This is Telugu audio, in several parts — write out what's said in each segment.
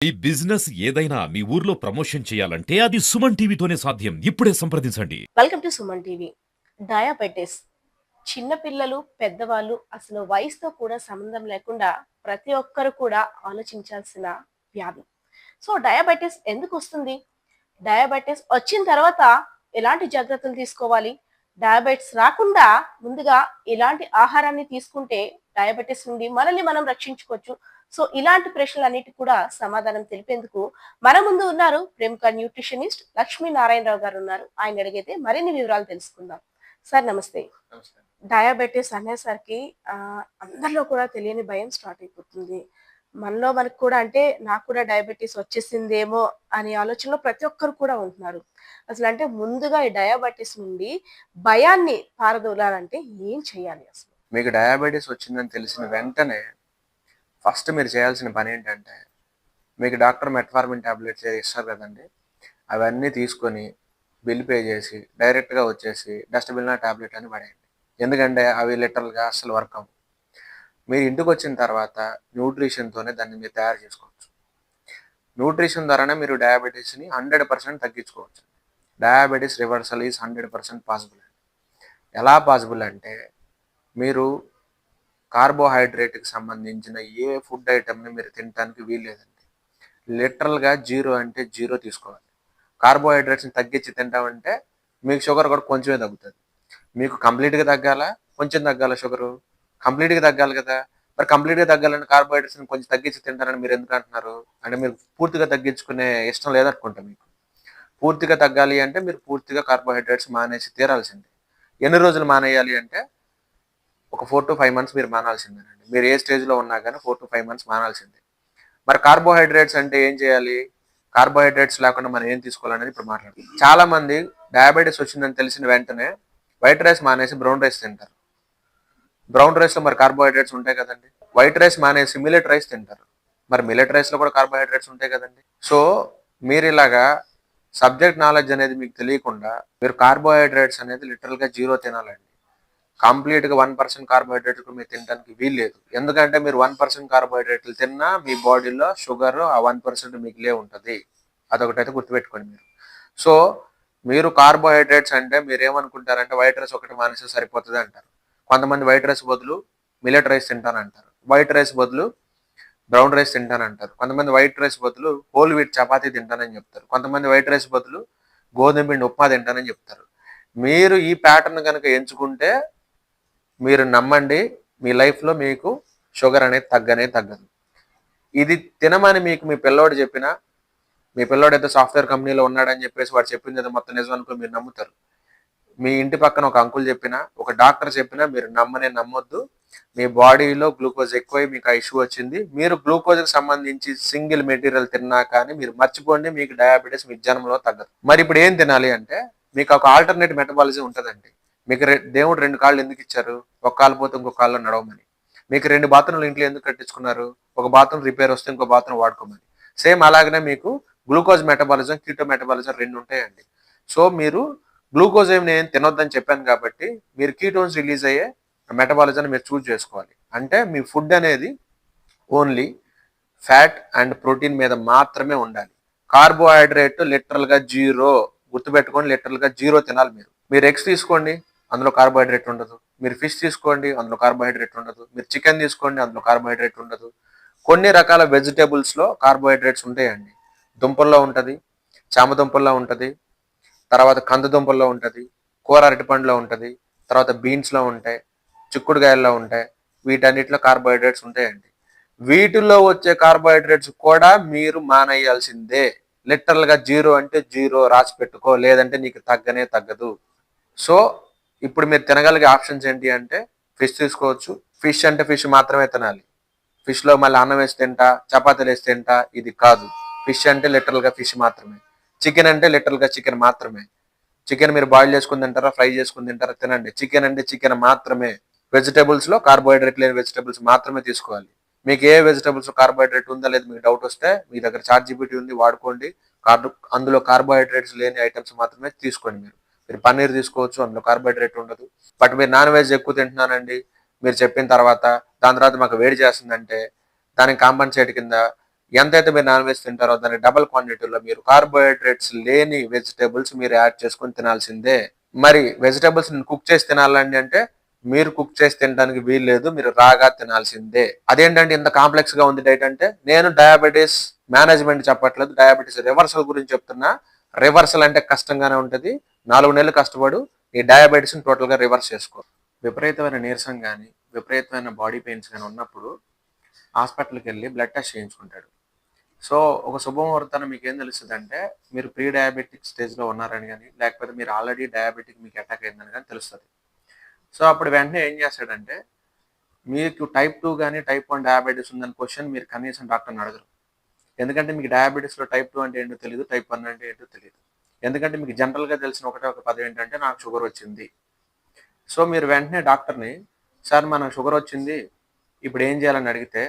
ఈ బిజినెస్ ఏదైనా మీ ఊర్లో ప్రమోషన్ చేయాలంటే అది సుమన్ టీవీతోనే సాధ్యం. ఇప్పుడే సంప్రదించండి. Welcome to Suman TV. Diabetes చిన్న పిల్లలు, పెద్దవాళ్ళు అసలు వయసుతో కూడా సంబంధం లేకుండా ప్రతి ఒక్కరు కూడా ఆలోచించాల్సిన వ్యాధి. సో డయాబెటిస్ ఎందుకు వస్తుంది? డయాబెటిస్ వచ్చిన తర్వాత ఎలాంటి జాగ్రత్తలు తీసుకోవాలి? డయాబెటిస్ రాకుండా ముందుగా ఎలాంటి ఆహారాన్ని తీసుకుంటే డయాబెటిస్ నుండి మనల్ని మనం రక్షించుకోవచ్చు? సో ఇలాంటి ప్రశ్నలన్నిటి కూడా సమాధానం తెలిపేందుకు మన ముందు ఉన్నారు ప్రముఖ న్యూట్రిషనిస్ట్ లక్ష్మీ నారాయణరావు గారు ఉన్నారు. ఆయన అడిగితే మరిన్ని వివరాలు తెలుసుకుందాం. సార్ నమస్తే. నమస్తే. డయాబెటిస్ అనేసరికి అందరిలో కూడా తెలియని భయం స్టార్ట్ అయిపోతుంది. మనకు కూడా అంటే నాకు కూడా డయాబెటిస్ వచ్చేసిందేమో అనే ఆలోచనలో ప్రతి ఒక్కరు కూడా ఉంటున్నారు. అసలు అంటే ముందుగా ఈ డయాబెటిస్ నుండి భయాన్ని పారదోలాలంటే ఏం చేయాలి అసలు? మీకు డయాబెటీస్ వచ్చిందని తెలిసిన వెంటనే ఫస్ట్ మీరు చేయాల్సిన పని ఏంటంటే, మీకు డాక్టర్ మెట్ఫార్మిన్ టాబ్లెట్స్ ఇస్తారు కదండి, అవన్నీ తీసుకొని బిల్ పే చేసి డైరెక్ట్గా వచ్చేసి డస్ట్బిన్లో టాబ్లెట్ అని పడేయండి. ఎందుకంటే అవి లిటరల్గా అసలు వర్క్ అవ్వవు. మీరు ఇంటికి వచ్చిన తర్వాత న్యూట్రిషన్తోనే దాన్ని మీరు తయారు చేసుకోవచ్చు. న్యూట్రిషన్ ద్వారానే మీరు డయాబెటీస్ని 100% తగ్గించుకోవచ్చు. Diabetes reversal is 100% possible. ఎలా పాసిబుల్ అంటే, మీరు కార్బోహైడ్రేట్కి సంబంధించిన ఏ ఫుడ్ ఐటమ్ని మీరు తినడానికి వీల్లేదండి. లిటరల్గా జీరో అంటే జీరో తీసుకోవాలి. కార్బోహైడ్రేట్స్ని తగ్గించి తింటామంటే మీకు షుగర్ కూడా కొంచెమే తగ్గుతుంది. మీకు కంప్లీట్గా తగ్గాల, కొంచెం తగ్గాల షుగరు? కంప్లీట్గా తగ్గాలి కదా. మరి కంప్లీట్గా తగ్గాలంటే కార్బోహైడ్రేట్స్ని కొంచెం తగ్గించి తింటారని మీరు ఎందుకు అంటున్నారు? అంటే మీరు పూర్తిగా తగ్గించుకునే ఇష్టం లేదనుకుంటా మీకు. పూర్తిగా తగ్గాలి అంటే మీరు పూర్తిగా కార్బోహైడ్రేట్స్ మానేసి తీరాల్సిందే. ఎన్ని రోజులు మానేయాలి అంటే ఒక 4 to 5 months మీరు మానాల్సిందేనండి. మీరు ఏ స్టేజ్లో ఉన్నా కానీ 4 to 5 months మానాల్సిందే. మరి కార్బోహైడ్రేట్స్ అంటే ఏం చేయాలి? కార్బోహైడ్రేట్స్ లేకుండా మనం ఏం తీసుకోవాలనేది ఇప్పుడు మాట్లాడుతాం. చాలా మంది డయాబెటీస్ వచ్చిందని తెలిసిన వెంటనే వైట్ రైస్ మానేసి బ్రౌన్ రైస్ తింటారు. బ్రౌన్ రైస్లో మరి కార్బోహైడ్రేట్స్ ఉంటాయి కదండి. వైట్ రైస్ మానేసి మిల్లెట్ రైస్ తింటారు. మరి మిల్లెట్ రైస్లో కూడా కార్బోహైడ్రేట్స్ ఉంటాయి కదండి. సో మీరు ఇలాగా సబ్జెక్ట్ నాలెడ్జ్ అనేది మీకు తెలియకుండా మీరు కార్బోహైడ్రేట్స్ అనేది లిటరల్గా జీరో తినాలండి. కంప్లీట్గా 1% కార్బోహైడ్రేట్లు మీరు తినడానికి వీల్లేదు. ఎందుకంటే మీరు 1% కార్బోహైడ్రేట్లు తిన్నా మీ బాడీలో షుగర్ ఆ 1% మిగిలే ఉంటుంది. అదొకటైతే గుర్తుపెట్టుకోండి మీరు. సో మీరు కార్బోహైడ్రేట్స్ అంటే మీరు ఏమనుకుంటారంటే వైట్ రైస్ ఒకటి మానేస్తే సరిపోతుంది అంటారు. కొంతమంది వైట్ రైస్ బదులు మిల్లెట్ రైస్ తింటానంటారు. వైట్ రైస్ బదులు బ్రౌన్ రైస్ తింటానంటారు. కొంతమంది వైట్ రైస్ బదులు హోల్ వీట్ చపాతీ తింటానని చెప్తారు. కొంతమంది వైట్ రైస్ బదులు గోధుమ పిండి ఉప్మా తింటానని చెప్తారు. మీరు ఈ ప్యాటర్న్ కనుక ఎంచుకుంటే మీరు నమ్మండి, మీ లైఫ్లో మీకు షుగర్ అనేది తగ్గదు. ఇది తినమని మీకు మీ పిల్లోడు చెప్పినా, మీ పిల్లోడు అయితే సాఫ్ట్వేర్ కంపెనీలో ఉన్నాడని చెప్పేసి వాడు చెప్పింది ఏదో మొత్తం నిజం అనుకుని మీరు నమ్ముతారు. మీ ఇంటి పక్కన ఒక అంకుల్ చెప్పినా, ఒక డాక్టర్ చెప్పినా మీరు నమ్మొద్దు. మీ బాడీలో గ్లూకోజ్ ఎక్కువై మీకు ఆ ఇష్యూ వచ్చింది. మీరు గ్లూకోజ్కి సంబంధించి సింగిల్ మెటీరియల్ తిన్నా కానీ మీరు మర్చిపోండి, మీకు డయాబెటీస్ మీ జన్మలో తగ్గదు. మరి ఇప్పుడు ఏం తినాలి అంటే, మీకు ఒక ఆల్టర్నేట్ మెటబాలిజం ఉంటుందండి. మీకు దేవుడు 2 కాళ్ళు ఎందుకు ఇచ్చారు? ఒక కాలు పోతే ఇంకో కాళ్ళు నడవమని. మీకు 2 బాత్రూమ్లు ఇంట్లో ఎందుకు కట్టించుకున్నారు? ఒక బాత్రూమ్ రిపేర్ వస్తే ఇంకో బాత్రూమ్ వాడుకోమని. సేమ్ అలాగనే మీకు గ్లూకోజ్ మెటబాలిజం, కీటో మెటబాలిజం 2 ఉంటాయండి. సో మీరు గ్లూకోజ్ ఏమి నేను తినొద్దని చెప్పాను కాబట్టి మీరు కీటోన్స్ రిలీజ్ అయ్యే మెటబాలిజాన్ని మీరు చూజ్ చేసుకోవాలి. అంటే మీ ఫుడ్ అనేది ఓన్లీ ఫ్యాట్ అండ్ ప్రోటీన్ మీద మాత్రమే ఉండాలి. కార్బోహైడ్రేట్ లిటరల్గా జీరో. గుర్తుపెట్టుకొని లిటరల్గా జీరో తినాలి. మీరు ఎగ్స్ తీసుకోండి, అందులో కార్బోహైడ్రేట్ ఉండదు. మీరు ఫిష్ తీసుకోండి, అందులో కార్బోహైడ్రేట్ ఉండదు. మీరు చికెన్ తీసుకోండి, అందులో కార్బోహైడ్రేట్ ఉండదు. కొన్ని రకాల వెజిటేబుల్స్లో కార్బోహైడ్రేట్స్ ఉంటాయండి. దుంపల్లో ఉంటుంది, చామదుంపల్లో ఉంటుంది, తర్వాత కందదుంపల్లో ఉంటుంది, కూర అరటిపండులో ఉంటుంది, తర్వాత బీన్స్లో ఉంటాయి, చిక్కుడుకాయల్లో ఉంటాయి. వీటన్నిటిలో కార్బోహైడ్రేట్స్ ఉంటాయండి. వీటిల్లో వచ్చే కార్బోహైడ్రేట్స్ కూడా మీరు మానేయాల్సిందే. లిటరల్గా జీరో అంటే జీరో రాసి పెట్టుకో, లేదంటే నీకు తగ్గదు. సో ఇప్పుడు మీరు తినగలిగే ఆప్షన్స్ ఏంటి అంటే, ఫిష్ తీసుకోవచ్చు. ఫిష్ అంటే ఫిష్ మాత్రమే తినాలి. ఫిష్లో మళ్ళీ అన్నం వేసి తింటా, చపాతీలు వేసి తింటా, ఇది కాదు. ఫిష్ అంటే లిటరల్గా ఫిష్ మాత్రమే. చికెన్ అంటే లిటరల్గా చికెన్ మాత్రమే. చికెన్ మీరు బాయిల్ చేసుకుని తింటారా, ఫ్రై చేసుకుని తింటారా, తినండి. చికెన్ అంటే చికెన్ మాత్రమే. వెజిటేబుల్స్లో కార్బోహైడ్రేట్ లేని వెజిటేబుల్స్ మాత్రమే తీసుకోవాలి. మీకు ఏ వెజిటేబుల్స్ కార్బోహైడ్రేట్ ఉందా లేదు మీకు డౌట్ వస్తే మీ దగ్గర ChatGPT ఉంది, వాడుకోండి. అందులో కార్బోహైడ్రేట్స్ లేని ఐటమ్స్ మాత్రమే తీసుకోండి. మీరు పన్నీర్ తీసుకోవచ్చు, అందులో కార్బోహైడ్రేట్ ఉండదు. బట్ మీరు నాన్ వెజ్ ఎక్కువ తింటున్నానండి మీరు చెప్పిన తర్వాత, దాని తర్వాత మాకు వేడి చేస్తుందంటే దానికి కాంపన్సేట్ కింద ఎంతైతే మీరు నాన్ వెజ్ తింటారో దాని డబుల్ క్వాంటిటీలో మీరు కార్బోహైడ్రేట్స్ లేని వెజిటేబుల్స్ మీరు యాడ్ చేసుకొని తినాల్సిందే. మరి వెజిటేబుల్స్ కుక్ చేసి తినాలండి అంటే మీరు కుక్ చేసి తినడానికి వీల్లేదు, మీరు రాగా తినాల్సిందే. అదేంటంటే ఇంత కాంప్లెక్స్ గా ఉంది డైట్ అంటే, నేను డయాబెటీస్ మేనేజ్మెంట్ చెప్పట్లేదు, డయాబెటీస్ రివర్సల్ గురించి చెప్తున్నా. రివర్సల్ అంటే కష్టంగానే ఉంటది. 4 నెలలు కష్టపడు, ఈ డయాబెటీస్ ని టోటల్ గా రివర్స్ చేసుకో. విపరీతమైన నీరసం కానీ విపరీతమైన బాడీ పెయిన్స్ కానీ ఉన్నప్పుడు హాస్పిటల్కి వెళ్ళి బ్లడ్ టెస్ట్ చేయించుకుంటాడు. సో ఒక శుభముహూర్తాన మీకు ఏం తెలుస్తుంది అంటే, మీరు ప్రీ డయాబెటిక్ స్టేజ్లో ఉన్నారని కానీ, లేకపోతే మీరు ఆల్రెడీ డయాబెటిక్ మీకు అటాక్ అయిందని కానీ తెలుస్తుంది. సో అప్పుడు వెంటనే ఏం చేస్తాడంటే, మీకు టైప్ 2 కానీ టైప్ 1 డయాబెటీస్ ఉందని క్వశ్చన్ మీరు కనీసం డాక్టర్ని అడగరు. ఎందుకంటే మీకు డయాబెటీస్లో టైప్ 2 అంటే ఏంటో తెలియదు, టైప్ 1 అంటే ఏంటో తెలియదు. ఎందుకంటే మీకు జనరల్గా తెలిసిన ఒక పదం ఏంటంటే, నాకు షుగర్ వచ్చింది. సో మీరు వెంటనే డాక్టర్ని, సార్ మనకు షుగర్ వచ్చింది, ఇప్పుడు ఏం చేయాలని అడిగితే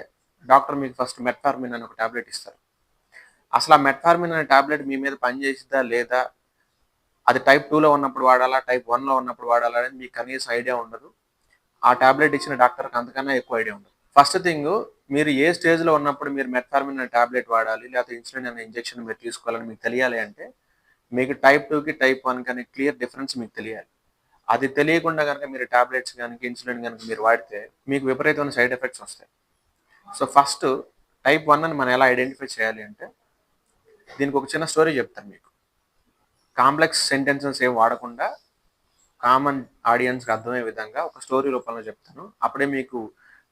డాక్టర్ మీకు ఫస్ట్ మెట్ఫార్మిన్ అని ఒక టాబ్లెట్ ఇస్తారు. అసలు ఆ మెట్ఫార్మిన్ అనే టాబ్లెట్ మీ మీద పనిచేసిద్దా లేదా, అది టైప్ 2లో ఉన్నప్పుడు వాడాలా, టైప్ 1లో ఉన్నప్పుడు వాడాలా అనేది మీకు కనీసం ఐడియా ఉండదు. ఆ టాబ్లెట్ ఇచ్చిన డాక్టర్కి అంతకన్నా ఎక్కువ ఐడియా ఉండదు. ఫస్ట్ థింగ్, మీరు ఏ స్టేజ్లో ఉన్నప్పుడు మీరు మెట్ఫార్మిన్ అనే టాబ్లెట్ వాడాలి, లేకపోతే ఇన్సులిన్ అనే ఇంజెక్షన్ మీరు తీసుకోవాలని మీకు తెలియాలి అంటే, మీకు టైప్ 2కి టైప్ 1 కానీ క్లియర్ డిఫరెన్స్ మీకు తెలియాలి. అది తెలియకుండా కనుక మీరు టాబ్లెట్స్ కనుక ఇన్సులిన్ కనుక మీరు వాడితే మీకు విపరీతమైన సైడ్ ఎఫెక్ట్స్ వస్తాయి. సో ఫస్ట్ టైప్ 1 అని మనం ఎలా ఐడెంటిఫై చేయాలి అంటే, దీనికి ఒక చిన్న స్టోరీ చెప్తాను మీకు. కాంప్లెక్స్ సెంటెన్సెస్ ఏం వాడకుండా కామన్ ఆడియన్స్కి అర్థమయ్యే విధంగా ఒక స్టోరీ రూపంలో చెప్తాను. అప్పుడే మీకు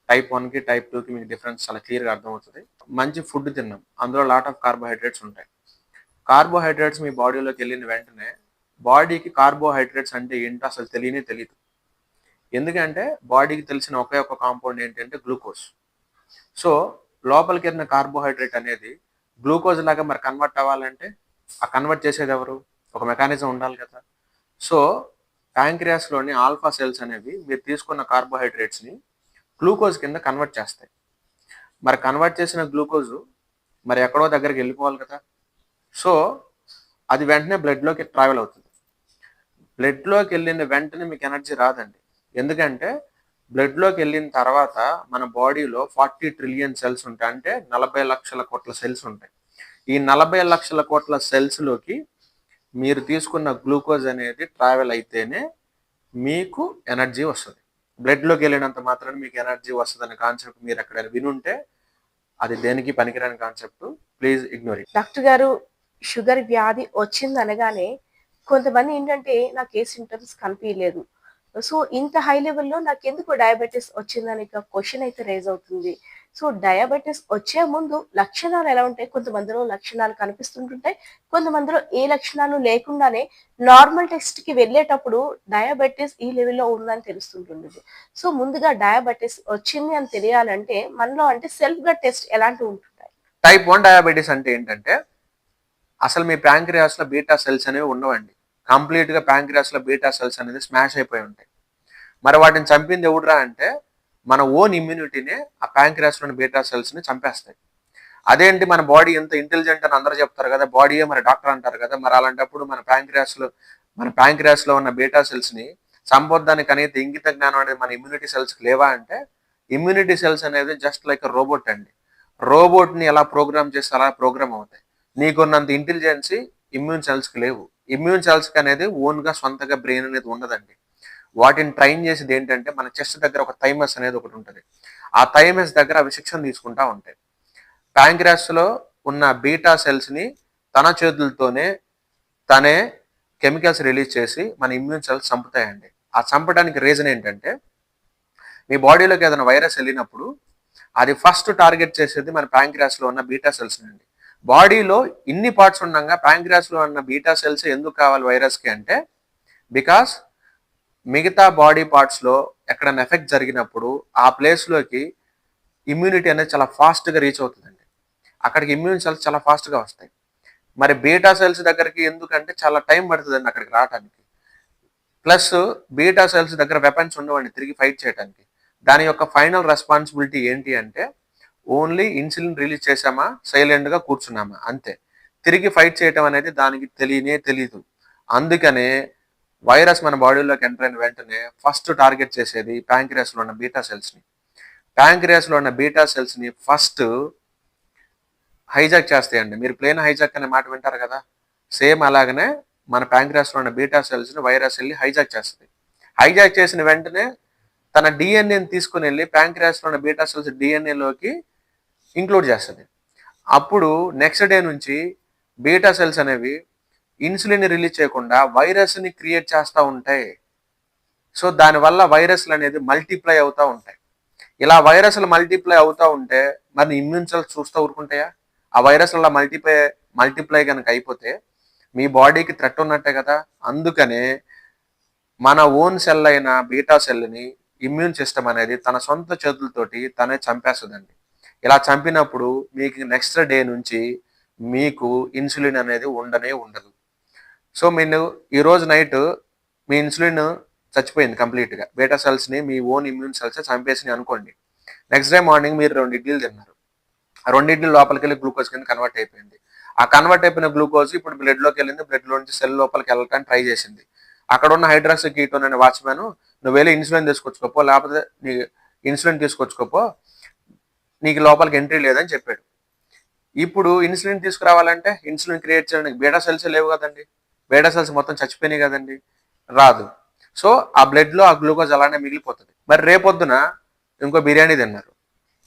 టైప్ 1కి టైప్ 2కి మీకు డిఫరెన్స్ చాలా క్లియర్గా అర్థమవుతుంది. మంచి ఫుడ్ తిన్నాం, అందులో లాట్ ఆఫ్ కార్బోహైడ్రేట్స్ ఉంటాయి. కార్బోహైడ్రేట్స్ మీ బాడీలోకి వెళ్ళిన వెంటనే బాడీకి కార్బోహైడ్రేట్స్ అంటే ఏంటో అసలు తెలియదు. ఎందుకంటే బాడీకి తెలిసిన ఒకే ఒక కాంపౌండ్ ఏంటంటే గ్లూకోజ్. సో లోపలికి వెళ్ళిన కార్బోహైడ్రేట్ అనేది గ్లూకోజ్ లాగా మరి కన్వర్ట్ అవ్వాలంటే ఆ కన్వర్ట్ చేసేది ఎవరు? ఒక మెకానిజం ఉండాలి కదా. సో ప్యాంక్రియాస్లోని ఆల్ఫా సెల్స్ అనేవి మీరు తీసుకున్న కార్బోహైడ్రేట్స్ని గ్లూకోజ్ కింద కన్వర్ట్ చేస్తాయి. మరి కన్వర్ట్ చేసిన గ్లూకోజ్ మరి ఎక్కడో దగ్గరికి వెళ్ళిపోవాలి కదా. సో అది వెంటనే బ్లడ్లోకి ట్రావెల్ అవుతుంది. బ్లడ్లోకి వెళ్ళిన వెంటనే మీకు ఎనర్జీ రాదండి. ఎందుకంటే బ్లడ్లోకి వెళ్ళిన తర్వాత మన బాడీలో 40 ట్రిలియన్ సెల్స్ ఉంటాయి, అంటే 40 లక్షల కోట్ల సెల్స్ ఉంటాయి. ఈ 40 లక్షల కోట్ల సెల్స్లోకి మీరు తీసుకున్న గ్లూకోజ్ అనేది ట్రావెల్ అయితేనే మీకు ఎనర్జీ వస్తుంది. బ్లడ్లోకి వెళ్ళినంత మాత్రాన్ని మీకు ఎనర్జీ వస్తుంది అనే కాన్సెప్ట్ మీరు ఎక్కడైనా వినుంటే అది దేనికి పనికిరాని concept. Please ignore it. Doctor గారు, షుగర్ వ్యాధి వచ్చింది అనగానే కొంతమంది ఏంటంటే నాకు ఏ సింటమ్స్ కనిపించలేదు, సో ఇంత హై లెవెల్లో నాకు ఎందుకు డయాబెటీస్ వచ్చిందని క్వశ్చన్ అయితే రేజ్ అవుతుంది. సో డయాబెటీస్ వచ్చే ముందు లక్షణాలు ఎలా ఉంటాయి? కొంతమందిలో లక్షణాలు కనిపిస్తుంటుంటాయి, కొంతమందిలో ఏ లక్షణాలు లేకుండానే నార్మల్ టెస్ట్ కి వెళ్ళేటప్పుడు డయాబెటీస్ ఈ లెవెల్లో ఉందని తెలుస్తుంటుంది. సో ముందుగా డయాబెటీస్ వచ్చింది అని తెలియాలంటే మనలో అంటే సెల్ఫ్ గా టెస్ట్ ఎలాంటివి ఉంటుంటాయి? టైప్ 1 డయాబెటీస్ అంటే ఏంటంటే, అసలు మీ ప్యాంక్రియాస్లో బీటా సెల్స్ అనేవి ఉండవండి. కంప్లీట్గా ప్యాంక్రియాస్లో బీటా సెల్స్ అనేది స్మాష్ అయిపోయి ఉంటాయి. మరి వాటిని చంపింది ఎవడురా అంటే, మన ఓన్ ఇమ్యూనిటీనే ఆ ప్యాంక్రియాస్లోని బీటా సెల్స్ని చంపేస్తాయి. అదేంటి, మన బాడీ ఎంత ఇంటెలిజెంట్ అని అందరూ చెప్తారు కదా, బాడీయే మరి డాక్టర్ అంటారు కదా. మరి అలాంటప్పుడు మన ప్యాంక్రియాస్లో ఉన్న బీటా సెల్స్ని చంపొద్దానికి అనేది ఇంగిత జ్ఞానం అనేది మన ఇమ్యూనిటీ సెల్స్కి లేవా అంటే, ఇమ్యూనిటీ సెల్స్ అనేది జస్ట్ లైక్ రోబోట్ అండి. రోబోట్ని ఎలా ప్రోగ్రామ్ చేస్తే అలా ప్రోగ్రామ్ అవుతాయి. నీకున్నంత ఇంటెలిజెన్సీ ఇమ్యూన్ సెల్స్కి లేవు. ఇమ్యూన్ సెల్స్కి అనేది ఓన్గా సొంతగా బ్రెయిన్ అనేది ఉండదండి. వాటిని ట్రైన్ చేసేది ఏంటంటే, మన చెస్ట్ దగ్గర ఒక థైమస్ అనేది ఒకటి ఉంటుంది. ఆ థైమస్ దగ్గర అవి శిక్షణ తీసుకుంటా ఉంటాయి. ప్యాంక్రియాస్లో ఉన్న బీటా సెల్స్ని తన చేతులతోనే తనే కెమికల్స్ రిలీజ్ చేసి మన ఇమ్యూన్ సెల్స్ చంపుతాయండి. ఆ చంపడానికి రీజన్ ఏంటంటే, మీ బాడీలోకి ఏదైనా వైరస్ వెళ్ళినప్పుడు అది ఫస్ట్ టార్గెట్ చేసేది మన ప్యాంక్రియాస్లో ఉన్న బీటా సెల్స్ అండి. బాడీలో ఇన్ని పార్ట్స్ ఉండగా ప్యాంక్రియాస్లో ఉన్న బీటా సెల్స్ ఎందుకు కావాలి వైరస్కి అంటే, బికాస్ మిగతా బాడీ పార్ట్స్లో ఎక్కడైనా ఎఫెక్ట్ జరిగినప్పుడు ఆ ప్లేస్లోకి ఇమ్యూనిటీ అనేది చాలా ఫాస్ట్గా రీచ్ అవుతుందండి. అక్కడికి ఇమ్యూన్ సెల్స్ చాలా ఫాస్ట్గా వస్తాయి. మరి బీటా సెల్స్ దగ్గరికి ఎందుకంటే చాలా టైం పడుతుందండి అక్కడికి రావడానికి. ప్లస్ బీటా సెల్స్ దగ్గర వెపన్స్ ఉండవండి తిరిగి ఫైట్ చేయడానికి. దాని యొక్క ఫైనల్ రెస్పాన్సిబిలిటీ ఏంటి అంటే, ఓన్లీ ఇన్సులిన్ రిలీజ్ చేసామా, సైలెంట్గా కూర్చున్నామా, అంతే. తిరిగి ఫైట్ చేయటం అనేది దానికి తెలీదు. అందుకనే వైరస్ మన బాడీలోకి ఎంటర్ అయిన వెంటనే ఫస్ట్ టార్గెట్ చేసేది ప్యాంక్రియాస్లో ఉన్న బీటా సెల్స్ని. ప్యాంక్రియాస్లో ఉన్న బీటా సెల్స్ని ఫస్ట్ హైజాక్ చేస్తాయండి. మీరు ప్లేన్ హైజాక్ అనే మాట వింటారు కదా, సేమ్ అలాగనే మన ప్యాంక్రియాస్లో ఉన్న బీటా సెల్స్ని వైరస్ వెళ్ళి హైజాక్ చేస్తుంది. హైజాక్ చేసిన వెంటనే తన డిఎన్ఏని తీసుకుని వెళ్ళి ప్యాంక్రియాస్లో ఉన్న బీటా సెల్స్ డిఎన్ఏలోకి ఇంక్లూడ్ చేస్తుంది. అప్పుడు నెక్స్ట్ డే నుంచి బీటా సెల్స్ అనేవి ఇన్సులిన్ రిలీజ్ చేయకుండా వైరస్ని క్రియేట్ చేస్తూ ఉంటాయి. సో దానివల్ల వైరస్లు అనేది మల్టిప్లై అవుతూ ఉంటాయి. ఇలా వైరస్లు మల్టిప్లై అవుతూ ఉంటే మరి ఇమ్యూన్ సెల్స్ చూస్తూ ఊరుకుంటాయా? ఆ వైరస్ల మల్టిప్లై కనుక అయిపోతే మీ బాడీకి థ్రెట్ ఉన్నట్టే కదా. అందుకనే మన ఓన్ సెల్ అయిన బీటా సెల్ని ఇమ్యూన్ సిస్టమ్ అనేది తన సొంత చేతులతోటి తనే చంపేస్తుందండి. ఇలా చంపినప్పుడు మీకు నెక్స్ట్ డే నుంచి మీకు ఇన్సులిన్ అనేది ఉండనే ఉండదు. సో మీరు ఈరోజు నైట్ మీ ఇన్సులిన్ చచ్చిపోయింది కంప్లీట్గా, బీటా సెల్స్ని మీ ఓన్ ఇమ్యూన్ సెల్స్ చంపేసి అనుకోండి. నెక్స్ట్ డే మార్నింగ్ మీరు 2 ఇడ్లీలు తిన్నారు. ఆ 2 ఇడ్లీలు లోపలికి వెళ్ళి గ్లూకోజ్ కింద కన్వర్ట్ అయిపోయింది. ఆ కన్వర్ట్ అయిపోయిన గ్లూకోజ్ ఇప్పుడు బ్లడ్లోకి వెళ్ళింది. బ్లడ్లో నుంచి సెల్ లోపలికి వెళ్ళడానికి ట్రై చేసింది. అక్కడ ఉన్న హైడ్రాక్సీ కీటోన్ అనే వాచ్మెన్, నువ్వు వెళ్ళి ఇన్సులిన్ తీసుకొచ్చుకోపో, లేకపోతే నీ ఇన్సులిన్ తీసుకొచ్చుకోపో, నీకు లోపలికి ఎంట్రీ లేదని చెప్పాడు. ఇప్పుడు ఇన్సులిన్ తీసుకురావాలంటే ఇన్సులిన్ క్రియేట్ చేయడానికి బీటా సెల్స్ లేవు కదండి, బీటా సెల్స్ మొత్తం చచ్చిపోయినాయి కదండి, రాదు. సో ఆ బ్లడ్లో ఆ గ్లూకోజ్ అలానే మిగిలిపోతుంది. మరి రేపొద్దున ఇంకో బిర్యానీ తిన్నారు,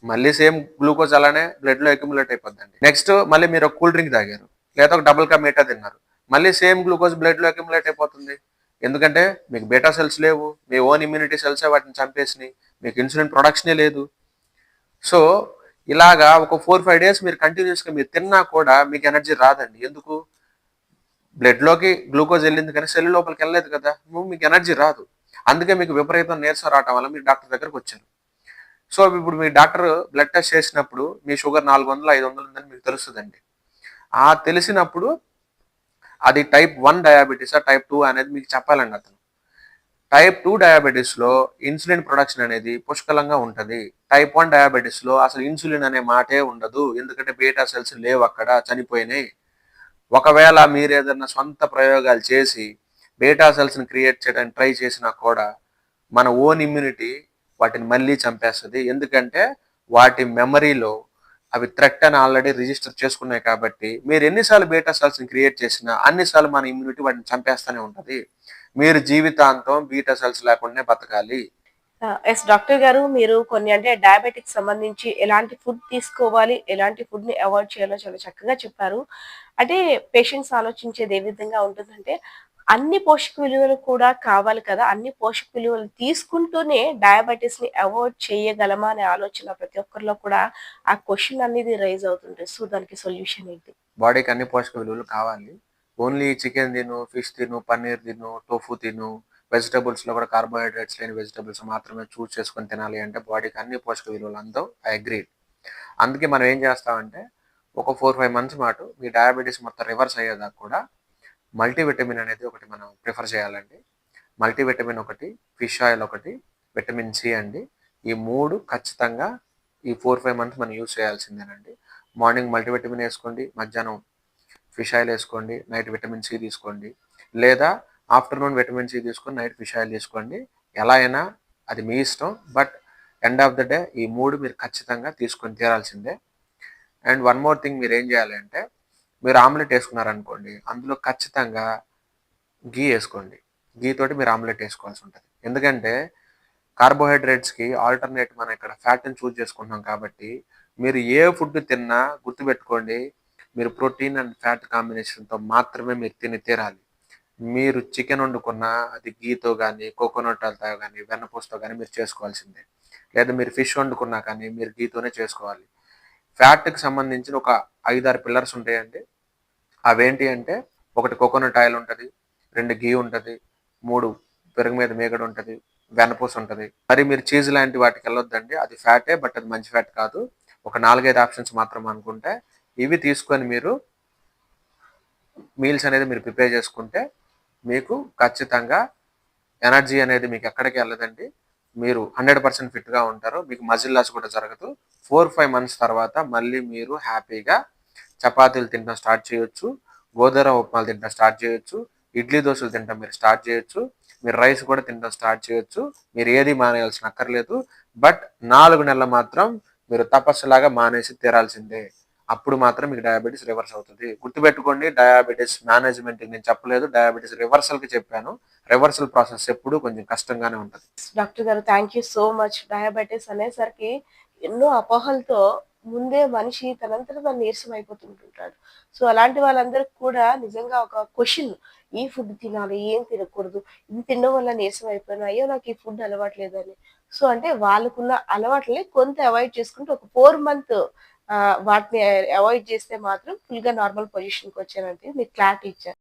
మళ్ళీ సేమ్ గ్లూకోజ్ అలానే బ్లడ్లో అక్యుములేట్ అయిపోద్దండి. నెక్స్ట్ మళ్ళీ మీరు ఒక కూల్ డ్రింక్ తాగారు, లేదా ఒక డబుల్ కా మీఠా తిన్నారు, మళ్ళీ సేమ్ గ్లూకోజ్ బ్లడ్లో అక్యుములేట్ అయిపోతుంది. ఎందుకంటే మీకు బీటా సెల్స్ లేవు, మీ ఓన్ ఇమ్యూనిటీ సెల్సే వాటిని చంపేసినాయి, మీకు ఇన్సులిన్ ప్రొడక్షనే లేదు. సో ఇలాగా ఒక 4-5 డేస్ మీరు కంటిన్యూస్గా మీరు తిన్నా కూడా మీకు ఎనర్జీ రాదండి. ఎందుకు? బ్లడ్లోకి గ్లూకోజ్ వెళ్ళింది కానీ సెల్ లోపలికి వెళ్ళలేదు కదా, మీకు ఎనర్జీ రాదు. అందుకే మీకు విపరీతం నీరసం రావటం వల్ల మీరు డాక్టర్ దగ్గరకు వచ్చారు. సో ఇప్పుడు మీ డాక్టర్ బ్లడ్ టెస్ట్ చేసినప్పుడు మీ షుగర్ 400-500 ఉందని మీకు తెలుస్తుందండి. ఆ తెలిసినప్పుడు అది టైప్ 1 డయాబెటీసా టైప్ 2 అనేది మీకు చెప్పాలండి అతను. టైప్ 2 డయాబెటీస్లో ఇన్సులిన్ ప్రొడక్షన్ అనేది పుష్కలంగా ఉంటుంది. టైప్ 1 డయాబెటీస్లో అసలు ఇన్సులిన్ అనే మాటే ఉండదు, ఎందుకంటే బీటా సెల్స్ లేవు, అక్కడ చనిపోయినాయి. ఒకవేళ మీరు ఏదైనా సొంత ప్రయోగాలు చేసి బీటా సెల్స్ని క్రియేట్ చేయడానికి ట్రై చేసినా కూడా మన ఓన్ ఇమ్యూనిటీ వాటిని మళ్ళీ చంపేస్తుంది. ఎందుకంటే వాటి మెమరీలో అవి థ్రెట్ అని ఆల్రెడీ రిజిస్టర్ చేసుకున్నాయి కాబట్టి మీరు ఎన్నిసార్లు బీటా సెల్స్ని క్రియేట్ చేసినా అన్నిసార్లు మన ఇమ్యూనిటీ వాటిని చంపేస్తూనే ఉంటుంది. మీరు జీవితాంతం బీటా సెల్స్ లేకుండానే బతకాలి. ఎస్ డాక్టర్ గారు, మీరు కొన్ని అంటే డయాబెటిక్స్ సంబంధించి ఎలాంటి ఫుడ్ తీసుకోవాలి, ఎలాంటి ఫుడ్‌ని అవాయిడ్ చేయాలో చాలా చక్కగా చెప్పారు. అంటే పేషెంట్స్ ఆలోచించేది ఏ విధంగా ఉంటుందంటే, అన్ని పోషక విలువలు కూడా కావాలి కదా! అన్ని పోషక విలువలు తీసుకుంటూనే డయాబెటిస్‌ని అవాయిడ్ చేయగలమా అనే ఆలోచన ప్రతి ఒక్కరిలో కూడా ఆ క్వెషన్ అనేది రైజ్ అవుతుంటది. సో, దానికి సొల్యూషన్ ఏంటి? బాడీకి అన్ని పోషక విలువలు కావాలి. ఓన్లీ చికెన్ తిను, ఫిష్ తిను, పన్నీర్ తిను, టోఫు తిను, వెజిటబుల్స్లో కూడా కార్బోహైడ్రేట్స్ లేని వెజిటబుల్స్ మాత్రమే చూస్ చేసుకొని తినాలి అంటే బాడీకి అన్ని పోషక విలువలు అందవు. I agree. అందుకే మనం ఏం చేస్తామంటే ఒక 4-5 మంత్స్ పాటు మీ డయాబెటీస్ మొత్తం రివర్స్ అయ్యేదాకా కూడా మల్టీవిటమిన్ అనేది ఒకటి మనం ప్రిఫర్ చేయాలండి. మల్టీవిటమిన్ ఒకటి, ఫిష్ ఆయిల్ ఒకటి, విటమిన్ సి అండి. ఈ 3 ఖచ్చితంగా ఈ 4-5 మంత్స్ మనం యూజ్ చేయాల్సిందేనండి. మార్నింగ్ మల్టీవిటమిన్ వేసుకోండి, మధ్యాహ్నం ఫిష్ ఆయిల్ వేసుకోండి, నైట్ విటమిన్ సి తీసుకోండి, లేదా ఆఫ్టర్నూన్ విటమిన్ సి తీసుకొని నైట్ ఫిష్ ఆయిల్ తీసుకోండి. ఎలా అయినా అది మీ ఇష్టం, but end of the day ఈ 3 మీరు ఖచ్చితంగా తీసుకొని తీరాల్సిందే. అండ్ వన్ మోర్ థింగ్, మీరు ఏం చేయాలి అంటే మీరు ఆమ్లెట్ వేసుకున్నారనుకోండి, అందులో ఖచ్చితంగా గీ వేసుకోండి. గీ తోటి మీరు ఆమ్లెట్ వేసుకోవాల్సి ఉంటుంది. ఎందుకంటే కార్బోహైడ్రేట్స్కి ఆల్టర్నేట్ మనం ఇక్కడ ఫ్యాట్ని చూజ్ చేసుకుంటున్నాం కాబట్టి మీరు ఏ ఫుడ్ తిన్నా గుర్తుపెట్టుకోండి, మీరు ప్రోటీన్ అండ్ ఫ్యాట్ కాంబినేషన్తో మాత్రమే మీరు తిని తీరాలి. మీరు చికెన్ వండుకున్నా అది గీతో కానీ, కోకోనట్ ఆయిల్తో కానీ, వెన్నపూసతో కానీ మీరు చేసుకోవాల్సిందే. లేదా మీరు ఫిష్ వండుకున్నా కానీ మీరు గీతోనే చేసుకోవాలి. ఫ్యాట్కి సంబంధించిన ఒక 5-6 పిల్లర్స్ ఉంటాయండి. అవేంటి అంటే, ఒకటి కోకోనట్ ఆయిల్ ఉంటుంది, 2 గీ ఉంటుంది, 3 పెరుగు మీద మేగడ ఉంటుంది, వెన్నపూస ఉంటుంది. మరి మీరు చీజ్ లాంటి వాటికి వెళ్ళొద్దండి, అది ఫ్యాటే, బట్ అది మంచి ఫ్యాట్ కాదు. ఒక 4-5 ఆప్షన్స్ మాత్రం అనుకుంటే ఇవి తీసుకొని మీరు మీల్స్ అనేది మీరు ప్రిపేర్ చేసుకుంటే మీకు ఖచ్చితంగా ఎనర్జీ అనేది మీకు ఎక్కడికి వెళ్ళదండి. మీరు 100% ఫిట్గా ఉంటారు. మీకు మజిల్ లాస్ కూడా జరగదు. 4-5 మంత్స్ తర్వాత మళ్ళీ మీరు హ్యాపీగా చపాతీలు తినడం స్టార్ట్ చేయొచ్చు, గోధుమ ఉప్మాలు తినడం స్టార్ట్ చేయొచ్చు, ఇడ్లీ దోశలు తినడం మీరు స్టార్ట్ చేయొచ్చు, మీరు రైస్ కూడా తినడం స్టార్ట్ చేయొచ్చు. మీరు ఏది మానేయాల్సిన అక్కర్లేదు. బట్ 4 నెలలు మాత్రం మీరు తపస్సులాగా మానేసి తీరాల్సిందే. అప్పుడు మాత్రం మీకు డయాబెటీస్ రివర్స్ అవుతుంది. గుర్తుపెట్టుకోండి, డయాబెటీస్ మేనేజ్మెంట్‌కి నేను చెప్పలేదు. డయాబెటీస్ రివర్సల్‌కి చెప్పాను. రివర్సల్ ప్రాసెస్ ఎప్పుడు కొంచెం కష్టంగానే ఉంటది. డాక్టర్ గారు thank you so much. Diabetes అనేసరికి ఎన్నో అపోహలతో ముందే మనిషి తనంతట తాను నీరసం అయిపోతుంటుంటాడు. సో అలాంటి వాళ్ళందరికి కూడా నిజంగా ఒక క్వెషన్, ఈ ఫుడ్ తినాలి, ఏం తినకూడదు, ఇది తినడం వల్ల నీరసం అయిపోయాను, అయ్యో నాకు ఈ ఫుడ్ అలవాట్లేదని. సో అంటే వాళ్ళకున్న అలవాట్లని కొంత అవాయిడ్ చేసుకుంటూ ఒక 4 మంత్ వాటిని అవాయిడ్ చేస్తే మాత్రం ఫుల్‌గా నార్మల్ పొజిషన్‌కి వచ్చానంటే మీరు క్లారిటీ ఇచ్చారు.